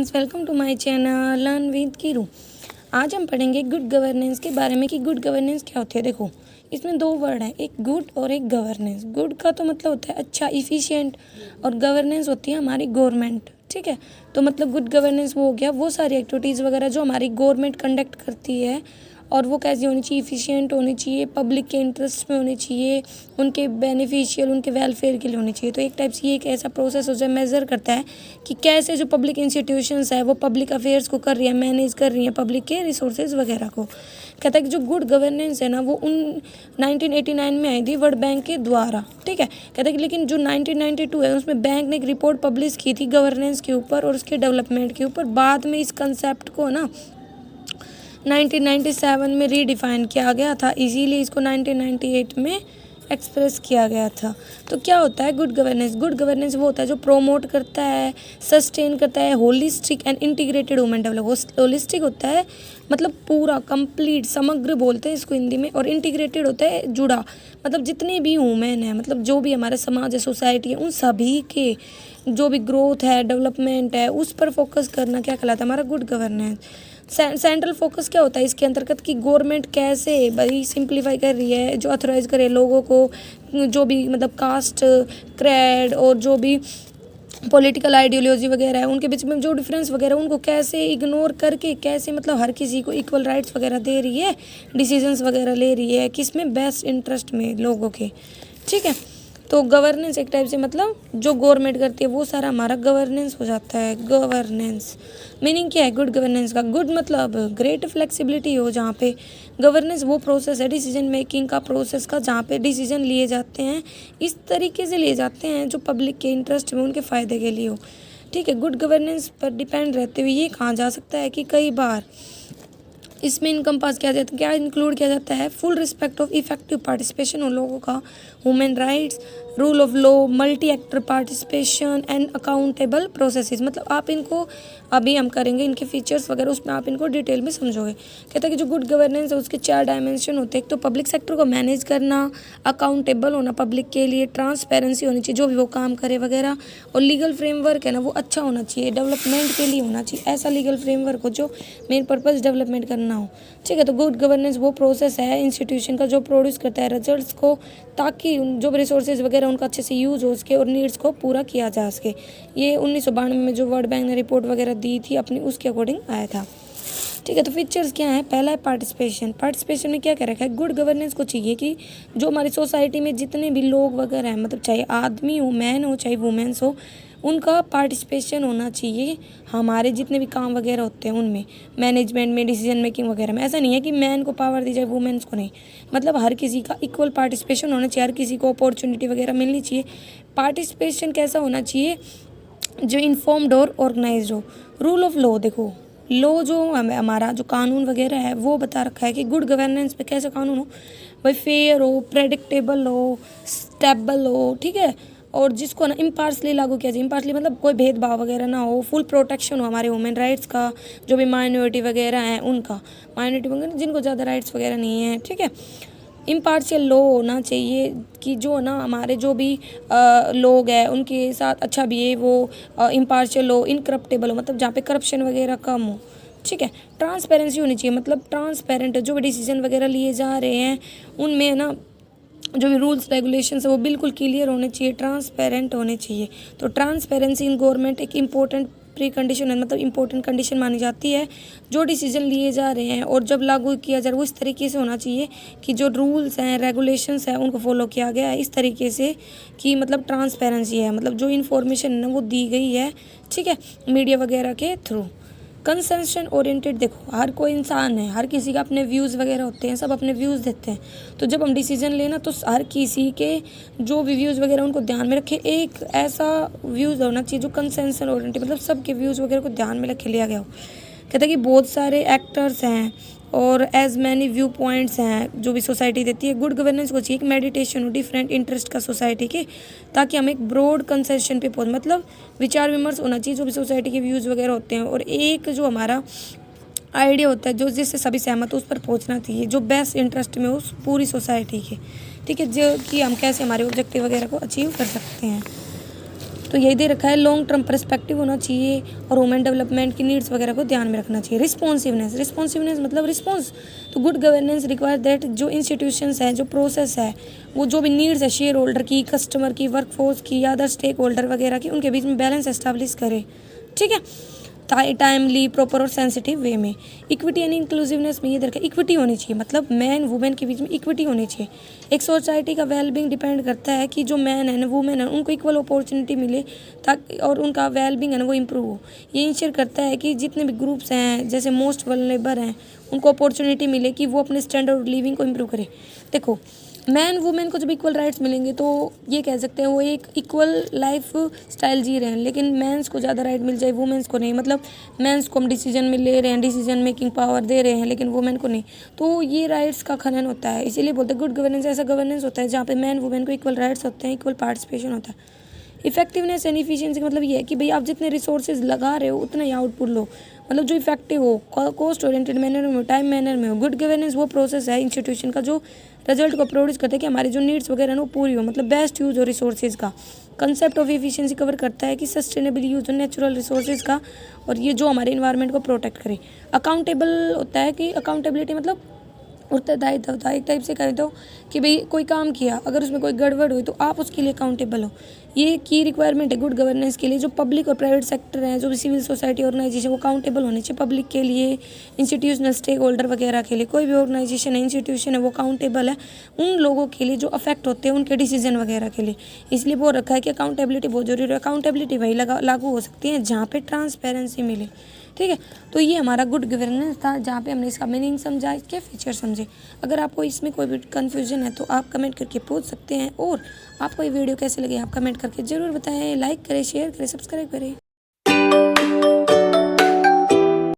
Friends, welcome to my channel learn with Keeru. आज हम पढ़ेंगे गुड गवर्नेंस के बारे में कि गुड गवर्नेंस क्या होती है। देखो, इसमें दो वर्ड हैं, एक गुड और एक गवर्नेंस। गुड का तो मतलब होता है अच्छा, इफ़िशिएंट, और गवर्नेंस होती है हमारी गवर्नमेंट। ठीक है, तो मतलब गुड गवर्नेंस वो हो गया वो सारी एक्टिविटीज़ वगैरह जो हमारी गवर्नमेंट कंडक्ट करती है, और वो कैसी होनी चाहिए, इफ़िशिएंट होनी चाहिए, पब्लिक के इंटरेस्ट में होनी चाहिए, उनके बेनिफिशियल, उनके वेलफेयर के लिए होनी चाहिए। तो एक टाइप से ये एक ऐसा प्रोसेस हो जाए, मेज़र करता है कि कैसे जो पब्लिक इंस्टीट्यूशंस है वो पब्लिक अफेयर्स को कर रही है, मैनेज कर रही है पब्लिक के रिसोर्सेज वगैरह को। कहता है कि जो गुड गवर्नेंस है ना वो 1989 में आई थी वर्ल्ड बैंक के द्वारा। ठीक है, कहता है कि लेकिन जो 1992 है उसमें बैंक ने एक रिपोर्ट पब्लिश की थी गवर्नेंस के ऊपर और उसके डेवलपमेंट के ऊपर। बाद में इस कंसेप्ट को ना 1997 में रीडिफाइन किया गया था, इसीलिए इसको 1998 में एक्सप्रेस किया गया था। तो क्या होता है गुड गवर्नेंस? गुड गवर्नेंस वो होता है जो प्रोमोट करता है, सस्टेन करता है holistic and integrated women development. Holistic होता है मतलब पूरा, कंप्लीट, समग्र बोलते हैं इसको हिंदी में, और इंटीग्रेटेड होता है जुड़ा, मतलब जितने भी वुमेन है, मतलब जो भी हमारे समाज है, सोसाइटी है, उन सभी के जो भी ग्रोथ है, डेवलपमेंट है, उस पर फोकस करना क्या कहलाता है हमारा गुड गवर्नेंस। सेंट्रल फोकस क्या होता है इसके अंतर्गत कि गवर्नमेंट कैसे भाई सिंप्लीफाई कर रही है, जो ऑथराइज करे लोगों को, जो भी मतलब कास्ट, क्रेड और जो भी पॉलिटिकल आइडियोलॉजी वगैरह है उनके बीच में जो डिफरेंस वगैरह उनको कैसे इग्नोर करके कैसे मतलब हर किसी को इक्वल राइट्स वगैरह दे रही है, डिसीजंस वगैरह ले रही है, किस में बेस्ट इंटरेस्ट में लोगों के। ठीक है, तो गवर्नेंस एक टाइप से मतलब जो गवर्नमेंट करती है वो सारा हमारा गवर्नेंस हो जाता है। गवर्नेंस मीनिंग क्या है गुड गवर्नेंस का? गुड मतलब ग्रेट फ्लेक्सिबिलिटी हो, जहाँ पे गवर्नेंस वो प्रोसेस है डिसीजन मेकिंग का प्रोसेस का, जहाँ पे डिसीजन लिए जाते हैं इस तरीके से लिए जाते हैं जो पब्लिक के इंटरेस्ट में, उनके फ़ायदे के लिए हो। ठीक है, गुड गवर्नेंस पर डिपेंड रहते हुए ये कहा जा सकता है कि कई बार इसमें इनकम पास किया जाता है, क्या इंक्लूड किया जाता है, full respect of effective participation उन लोगों का, human rights, rule of law, multi actor participation and accountable processes. मतलब आप इनको अभी हम करेंगे इनके फीचर्स वगैरह, उसमें आप इनको डिटेल में समझोगे। कहता है कि जो गुड गवर्नेंस है उसके 4 डायमेंशन होते हैं। एक तो पब्लिक सेक्टर को मैनेज करना, अकाउंटेबल होना पब्लिक के लिए, ट्रांसपेरेंसी होनी चाहिए जो भी वो काम करे वगैरह, और लीगल फ्रेमवर्क है ना वो अच्छा होना चाहिए, डेवलपमेंट के लिए होना चाहिए, ऐसा लीगल फ्रेमवर्क हो जो मेन पर्पज़ डेवलपमेंट करना हो। ठीक है, तो गुड गवर्नेंस वो प्रोसेस है इंस्टीट्यूशन का जो प्रोड्यूस करता है रिजल्ट्स को, ताकि जो रिसोर्सेज वगैरह उनका अच्छे से यूज़ हो सके और नीड्स को पूरा किया जा सके। ये 1992 में जो वर्ल्ड बैंक ने रिपोर्ट वगैरह दी थी अपनी, उसके अकॉर्डिंग आया था। ठीक है, तो फीचर्स क्या है? पहला है पार्टिसिपेशन। पार्टिसिपेशन में क्या कह रखा है? गुड गवर्नेंस को चाहिए कि जो हमारी सोसाइटी में जितने भी लोग वगैरह हैं, मतलब चाहे आदमी हो, मैन हो, चाहे वुमेन्स हो, उनका पार्टिसिपेशन होना चाहिए हमारे जितने भी काम वगैरह होते हैं उनमें, मैनेजमेंट में, डिसीजन मेकिंग वगैरह में। ऐसा नहीं है कि मैन को पावर दी जाए वुमेन्स को नहीं, मतलब हर किसी का इक्वल पार्टिसिपेशन होना चाहिए, हर किसी को अपॉर्चुनिटी वगैरह मिलनी चाहिए। पार्टिसिपेशन कैसा होना चाहिए? जो इन्फॉर्म्ड और ऑर्गेनाइज्ड हो। रूल ऑफ लॉ, देखो लॉ जो हमारा जो कानून वगैरह है वो बता रखा है कि गुड गवर्नेंस पे कैसा कानून हो भाई, फेयर हो, प्रेडिक्टेबल हो, स्टेबल हो। ठीक है, और जिसको ना इम्पार्शली लागू किया जाए, इम्पार्शली मतलब कोई भेदभाव वगैरह ना हो, फुल प्रोटेक्शन हो हमारे ह्यूमन राइट्स का, जो भी माइनॉरिटी वगैरह हैं उनका, माइनॉरिटी वगैरह जिनको ज़्यादा राइट्स वगैरह नहीं है। ठीक है, इम्पार्शियल लॉ होना चाहिए कि जो ना हमारे जो भी लोग हैं उनके साथ अच्छा बिहेव हो, इम्पार्शियल हो, इनकरप्टेबल हो, मतलब जहाँ पे करप्शन वगैरह कम हो। ठीक है, ट्रांसपेरेंसी होनी चाहिए, मतलब ट्रांसपेरेंट जो भी डिसीजन वगैरह लिए जा रहे हैं उनमें ना जो भी रूल्स रेगुलेशंस है वो बिल्कुल क्लियर होने चाहिए, ट्रांसपेरेंट होने चाहिए। तो ट्रांसपेरेंसी इन गवर्नमेंट एक इम्पोर्टेंट प्री कंडीशन है, मतलब इंपॉर्टेंट कंडीशन मानी जाती है। जो डिसीजन लिए जा रहे हैं और जब लागू किया जा रहा है वो इस तरीके से होना चाहिए कि जो रूल्स हैं, रेगुलेशंस हैं, उनको फॉलो किया गया है इस तरीके से कि मतलब ट्रांसपेरेंसी है, मतलब जो इन्फॉर्मेशन है ना वो दी गई है। ठीक है, मीडिया वगैरह के थ्रू। कंसेंशन ओरिएंटेड, देखो हर कोई इंसान है, हर किसी का अपने व्यूज़ वगैरह होते हैं, सब अपने व्यूज़ देते हैं। तो जब हम डिसीजन लेना तो हर किसी के जो भी व्यूज़ वगैरह उनको ध्यान में रखे, एक ऐसा व्यूज़ होना चाहिए जो कंसेंशन ओरिएंटेड, मतलब सबके व्यूज़ वगैरह को ध्यान में रखे लिया गया हो। कहता है कि बहुत सारे एक्टर्स हैं और एज मैनी व्यू पॉइंट्स हैं जो भी सोसाइटी देती है। गुड गवर्नेंस को चाहिए एक मेडिटेशन हो डिफरेंट इंटरेस्ट का सोसाइटी के, ताकि हम एक ब्रॉड कंसेशन पे पहुँच, मतलब विचार विमर्श होना चाहिए जो भी सोसाइटी के व्यूज़ वगैरह होते हैं, और एक जो हमारा आइडिया होता है जो जिससे सभी सहमत हो उस पर पहुँचना चाहिए, जो बेस्ट इंटरेस्ट में हो उस पूरी सोसाइटी के। ठीक है, जो कि हम कैसे हमारे ऑब्जेक्टिव वगैरह को अचीव कर सकते हैं। तो यही दे रखा है, लॉन्ग टर्म पर्सपेक्टिव होना चाहिए और वुमेन डेवलपमेंट की नीड्स वगैरह को ध्यान में रखना चाहिए। रिस्पॉन्सिवनेस मतलब रिस्पॉन्स। तो गुड गवर्नेंस रिक्वायर दैट जो इंस्टीट्यूशंस है, जो प्रोसेस है, वो जो भी नीड्स है शेयर होल्डर की, कस्टमर की, वर्कफोर्स की या अदर स्टेक होल्डर वगैरह की, उनके बीच में बैलेंस एस्टैब्लिश करे। ठीक है, टाइमली, प्रॉपर और सेंसिटिव वे में। इक्विटी एंड इंक्लूसिवनेस में ये देखा, इक्विटी होनी चाहिए, मतलब मैन वुमेन के बीच में इक्विटी होनी चाहिए। एक सोसाइटी का वेलबींग डिपेंड करता है कि जो मैन है ना, वुमेन है, उनको इक्वल अपॉर्चुनिटी मिले ताकि और उनका वेलबींग है ना वो इम्प्रूव हो। ये इंश्योर करता है कि जितने भी ग्रुप्स हैं, जैसे मोस्ट वल्नरेबल हैं, उनको अपॉर्चुनिटी मिले कि वो अपने स्टैंडर्ड ऑफ लिविंग को इम्प्रूव करें। देखो, मैन वुमेन को जब इक्वल राइट्स मिलेंगे तो ये कह सकते हैं वो एक इक्वल लाइफ स्टाइल जी रहे हैं, लेकिन मेंस को ज़्यादा राइट मिल जाए, वुमेन्स को नहीं। मतलब मेंस को हम डिसीजन में ले रहे हैं, डिसीजन मेकिंग पावर दे रहे हैं, लेकिन वुमेन को नहीं। तो ये राइट्स का खनन होता है। इसीलिए बोलते हैं गुड गवर्नेंस ऐसा गवर्नेंस होता है जहाँ पे मैन वुमेन को इक्वल राइट्स होते हैं, इक्वल पार्टिसिपेशन होता है। इफेक्टिवनेस एंड इफिशिएंसी का मतलब ये है कि भाई आप जितने रिसोर्सेज लगा रहे हो उतना ही आउटपुट लो, मतलब जो इफेक्टिव हो, कॉस्ट ओरिएंटेड मैनर में हो, टाइम मैनर में हो। गुड गवर्नेंस वो प्रोसेस है इंस्टीट्यूशन का जो रिजल्ट को प्रोड्यूस करते हैं कि हमारी जो नीड्स वगैरह ना वो पूरी हो, मतलब बेस्ट यूज हो रिसोर्सेज का। कंसेप्ट ऑफ एफिशिएंसी कवर करता है कि सस्टेनेबल यूज हो नेचुरल रिसोर्सेज का, और ये जो हमारे इन्वायरमेंट को प्रोटेक्ट करे। अकाउंटेबल होता है कि अकाउंटेबिलिटी मतलब उत्तरदायित्व होता है। एक टाइप से कहें तो कि भाई कोई काम किया, अगर उसमें कोई गड़बड़ हुई तो आप उसके लिए अकाउंटेबल हो। ये की रिक्वायरमेंट है गुड गवर्नेंस के लिए। जो पब्लिक और प्राइवेट सेक्टर हैं, जो भी सिविल सोसाइटी ऑर्गेनाइजेशन, वो अकाउंटेबल होने चाहिए पब्लिक के लिए, इंस्टीट्यूशनल स्टेक होल्डर वगैरह के लिए। कोई भी ऑर्गेनाइजेशन है, इंस्टीट्यूशन है, वो अकाउंटेबल है उन लोगों के लिए जो अफेक्ट होते हैं उनके डिसीजन वगैरह के लिए। इसलिए वो रखा है कि अकाउंटेबिलिटी बहुत जरूरी है। अकाउंटेबिलिटी वही लागू हो सकती है जहाँ पे ट्रांसपेरेंसी मिले। ठीक है, तो ये हमारा गुड गवर्नेंस था, जहाँ पे हमने इसका मीनिंग समझा, इसके फीचर समझे। अगर आपको इसमें कोई भी कन्फ्यूजन है तो आप कमेंट करके पूछ सकते हैं, और आपको ये वीडियो कैसे लगे आप कमेंट करके ज़रूर बताएं। लाइक करें, शेयर करें, सब्सक्राइब करें।